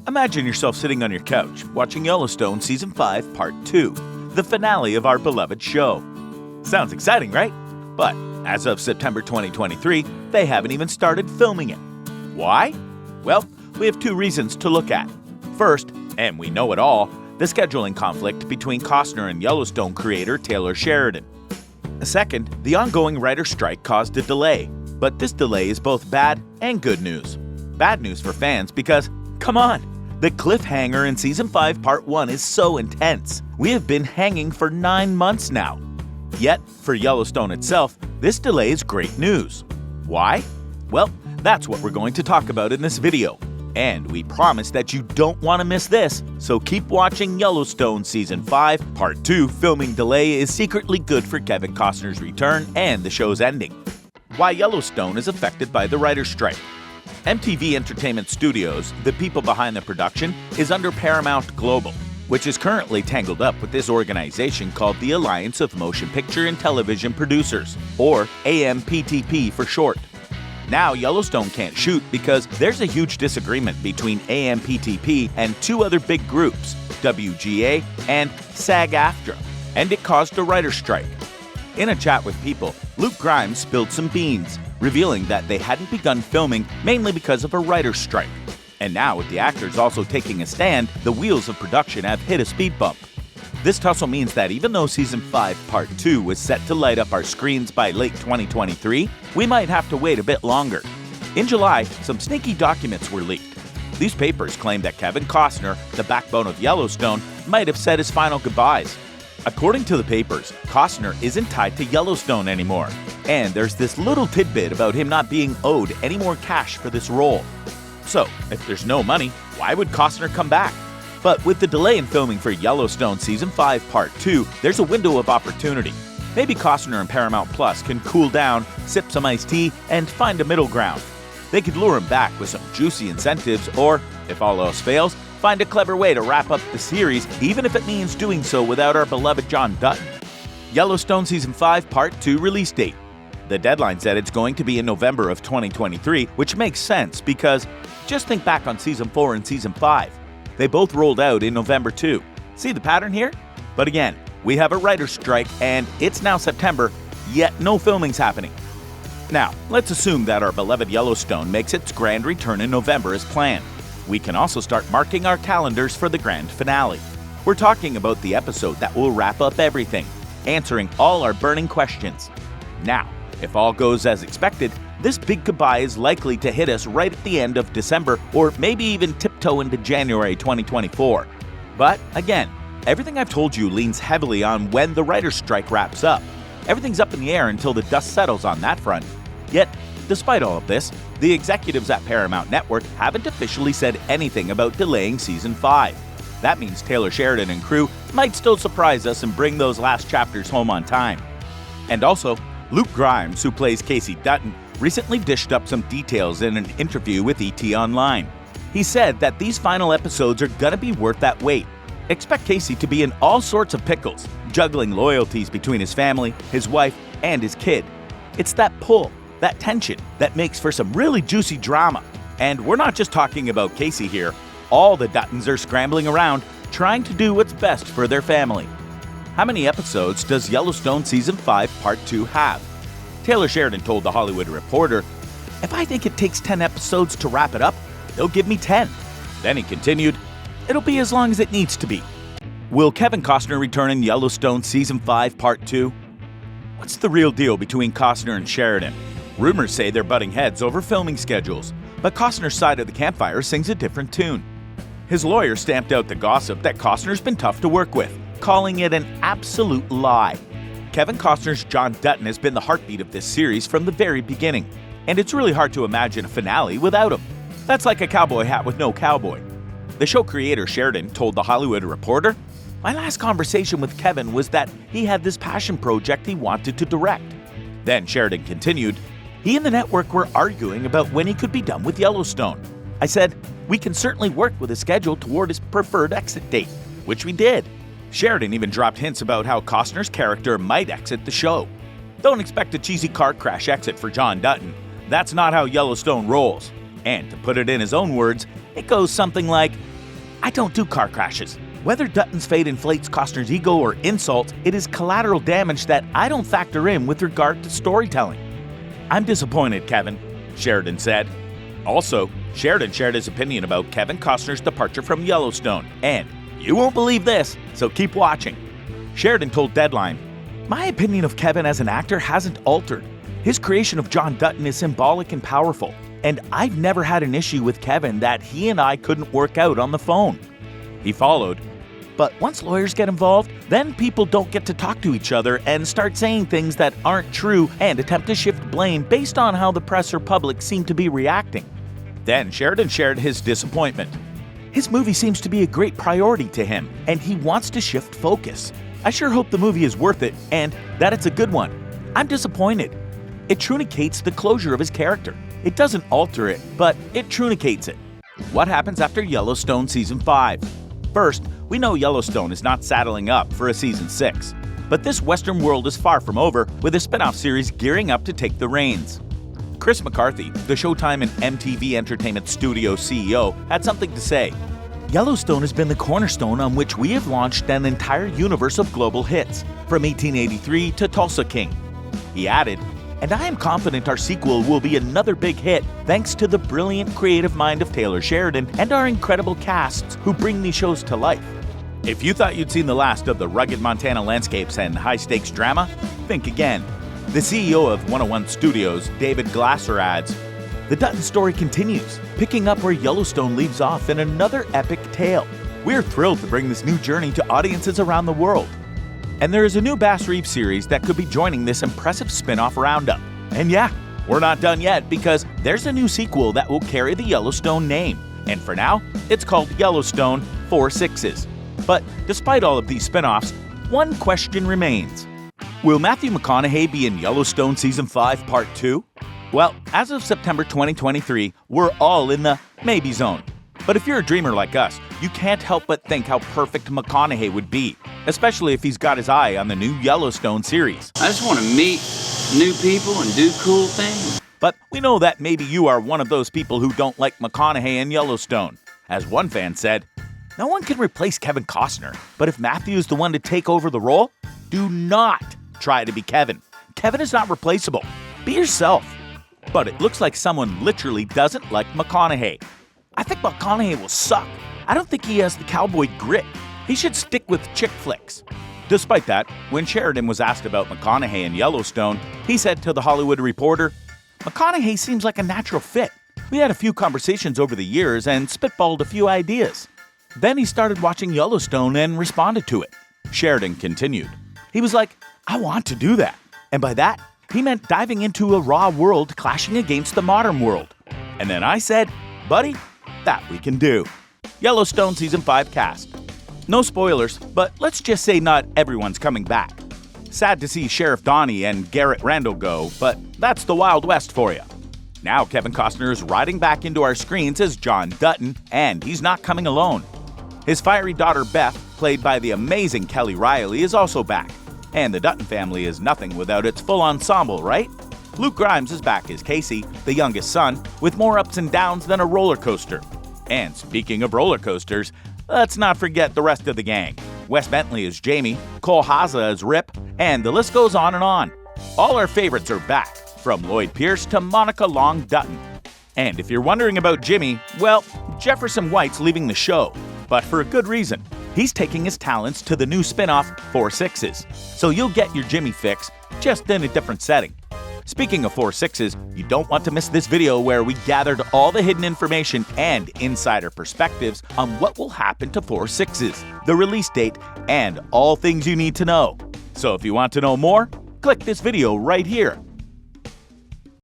Imagine yourself sitting on your couch watching Yellowstone Season 5 Part 2, the finale of our beloved show. Sounds exciting, right? But as of September 2023, they haven't even started filming it. Why? Well, we have two reasons to look at. First, and we know it all, the scheduling conflict between Costner and Yellowstone creator Taylor Sheridan. Second, the ongoing writer's strike caused a delay, but this delay is both bad and good news. Bad news for fans because, come on, the cliffhanger in Season 5 Part 1 is so intense. We have been hanging for 9 months now. Yet, for Yellowstone itself, this delay is great news. Why? Well, that's what we're going to talk about in this video. And we promise that you don't want to miss this, so keep watching Yellowstone Season 5 Part 2 filming delay is secretly good for Kevin Costner's return and the show's ending. Why Yellowstone is affected by the writer's strike. MTV Entertainment Studios, the people behind the production, is under Paramount Global, which is currently tangled up with this organization called the Alliance of Motion Picture and Television Producers, or AMPTP for short. Now Yellowstone can't shoot because there's a huge disagreement between AMPTP and two other big groups, WGA and SAG-AFTRA, and it caused a writer's strike. In a chat with People, Luke Grimes spilled some beans, revealing that they hadn't begun filming mainly because of a writer's strike. And now, with the actors also taking a stand, the wheels of production have hit a speed bump. This tussle means that even though Season 5 Part 2 was set to light up our screens by late 2023, we might have to wait a bit longer. In July, some sneaky documents were leaked. These papers claim that Kevin Costner, the backbone of Yellowstone, might have said his final goodbyes. According to the papers, Costner isn't tied to Yellowstone anymore, and there's this little tidbit about him not being owed any more cash for this role. So, if there's no money, why would Costner come back? But with the delay in filming for Yellowstone Season 5 Part 2, there's a window of opportunity. Maybe Costner and Paramount Plus can cool down, sip some iced tea, and find a middle ground. They could lure him back with some juicy incentives, or, if all else fails, find a clever way to wrap up the series, even if it means doing so without our beloved John Dutton. Yellowstone Season 5 Part 2 release date. The deadline said it's going to be in November of 2023, which makes sense because just think back on Season 4 and Season 5. They both rolled out in November too. See the pattern here? But again, we have a writer's strike and it's now September, yet no filming's happening. Now, let's assume that our beloved Yellowstone makes its grand return in November as planned. We can also start marking our calendars for the grand finale. We're talking about the episode that will wrap up everything, answering all our burning questions. Now, if all goes as expected, this big goodbye is likely to hit us right at the end of December or maybe even tiptoe into January 2024. But again, everything I've told you leans heavily on when the writer's strike wraps up. Everything's up in the air until the dust settles on that front. Yet, despite all of this, the executives at Paramount Network haven't officially said anything about delaying Season 5. That means Taylor Sheridan and crew might still surprise us and bring those last chapters home on time. And also, Luke Grimes, who plays Casey Dutton, recently dished up some details in an interview with ET Online. He said that these final episodes are gonna be worth that wait. Expect Casey to be in all sorts of pickles, juggling loyalties between his family, his wife, and his kid. It's that pull, that tension, that makes for some really juicy drama. And we're not just talking about Casey here. All the Duttons are scrambling around, trying to do what's best for their family. How many episodes does Yellowstone Season 5 Part 2 have? Taylor Sheridan told The Hollywood Reporter, "If I think it takes 10 episodes to wrap it up, they'll give me 10. Then he continued, "It'll be as long as it needs to be." Will Kevin Costner return in Yellowstone Season 5 Part 2? What's the real deal between Costner and Sheridan? Rumors say they're butting heads over filming schedules, but Costner's side of the campfire sings a different tune. His lawyer stamped out the gossip that Costner's been tough to work with, calling it an absolute lie. Kevin Costner's John Dutton has been the heartbeat of this series from the very beginning, and it's really hard to imagine a finale without him. That's like a cowboy hat with no cowboy. The show creator Sheridan told The Hollywood Reporter, "My last conversation with Kevin was that he had this passion project he wanted to direct." Then Sheridan continued, "He and the network were arguing about when he could be done with Yellowstone. I said, we can certainly work with a schedule toward his preferred exit date, which we did." Sheridan even dropped hints about how Costner's character might exit the show. Don't expect a cheesy car crash exit for John Dutton. That's not how Yellowstone rolls. And to put it in his own words, it goes something like, I don't do car crashes. Whether Dutton's fate inflates Costner's ego or insults, it is collateral damage that I don't factor in with regard to storytelling. I'm disappointed, Kevin, Sheridan said. Also, Sheridan shared his opinion about Kevin Costner's departure from Yellowstone, and you won't believe this, so keep watching. Sheridan told Deadline, "My opinion of Kevin as an actor hasn't altered. His creation of John Dutton is symbolic and powerful, and I've never had an issue with Kevin that he and I couldn't work out on the phone." He followed, "But once lawyers get involved, then people don't get to talk to each other and start saying things that aren't true and attempt to shift blame based on how the press or public seem to be reacting." Then Sheridan shared his disappointment. "His movie seems to be a great priority to him, and he wants to shift focus. I sure hope the movie is worth it and that it's a good one. I'm disappointed. It trunicates the closure of his character. It doesn't alter it, but it trunicates it." What happens after Yellowstone Season 5? First, we know Yellowstone is not saddling up for a Season 6. But this Western world is far from over, with a spin-off series gearing up to take the reins. Chris McCarthy, the Showtime and MTV Entertainment Studio CEO, had something to say. "Yellowstone has been the cornerstone on which we have launched an entire universe of global hits, from 1883 to Tulsa King." He added, "And I am confident our sequel will be another big hit thanks to the brilliant creative mind of Taylor Sheridan and our incredible casts who bring these shows to life." If you thought you'd seen the last of the rugged Montana landscapes and high-stakes drama, think again. The CEO of 101 Studios, David Glasser, adds, "The Dutton story continues, picking up where Yellowstone leaves off in another epic tale. We're thrilled to bring this new journey to audiences around the world." And there is a new Bass Reeves series that could be joining this impressive spin-off roundup. And yeah, we're not done yet because there's a new sequel that will carry the Yellowstone name. And for now, it's called Yellowstone 4 Sixes. But despite all of these spin-offs, one question remains. Will Matthew McConaughey be in Yellowstone Season 5 Part 2? Well, as of September 2023, we're all in the maybe zone. But if you're a dreamer like us, you can't help but think how perfect McConaughey would be, especially if he's got his eye on the new Yellowstone series. I just want to meet new people and do cool things. But we know that maybe you are one of those people who don't like McConaughey in Yellowstone. As one fan said, "No one can replace Kevin Costner, but if Matthew is the one to take over the role, do not try to be Kevin. Kevin is not replaceable. Be yourself." But it looks like someone literally doesn't like McConaughey. "I think McConaughey will suck. I don't think he has the cowboy grit. He should stick with chick flicks." Despite that, when Sheridan was asked about McConaughey in Yellowstone, he said to The Hollywood Reporter, "McConaughey seems like a natural fit. We had a few conversations over the years and spitballed a few ideas. Then he started watching Yellowstone and responded to it." Sheridan continued, "He was like, I want to do that. And by that, he meant diving into a raw world clashing against the modern world. And then I said, buddy, that we can do." Yellowstone Season 5 cast. No spoilers, but let's just say not everyone's coming back. Sad to see Sheriff Donnie and Garrett Randall go, but that's the Wild West for you. Now Kevin Costner is riding back into our screens as John Dutton, and he's not coming alone. His fiery daughter Beth, played by the amazing Kelly Riley, is also back. And the Dutton family is nothing without its full ensemble, right? Luke Grimes is back as Casey, the youngest son, with more ups and downs than a roller coaster. And speaking of roller coasters, let's not forget the rest of the gang. Wes Bentley is Jamie, Cole Haza as Rip, and the list goes on and on. All our favorites are back, from Lloyd Pierce to Monica Long Dutton. And if you're wondering about Jimmy, well, Jefferson White's leaving the show, but for a good reason. He's taking his talents to the new spin-off 4 Sixes, so you'll get your Jimmy fix, just in a different setting. Speaking of 4 Sixes, you don't want to miss this video where we gathered all the hidden information and insider perspectives on what will happen to 4 Sixes, the release date, and all things you need to know. So if you want to know more, click this video right here.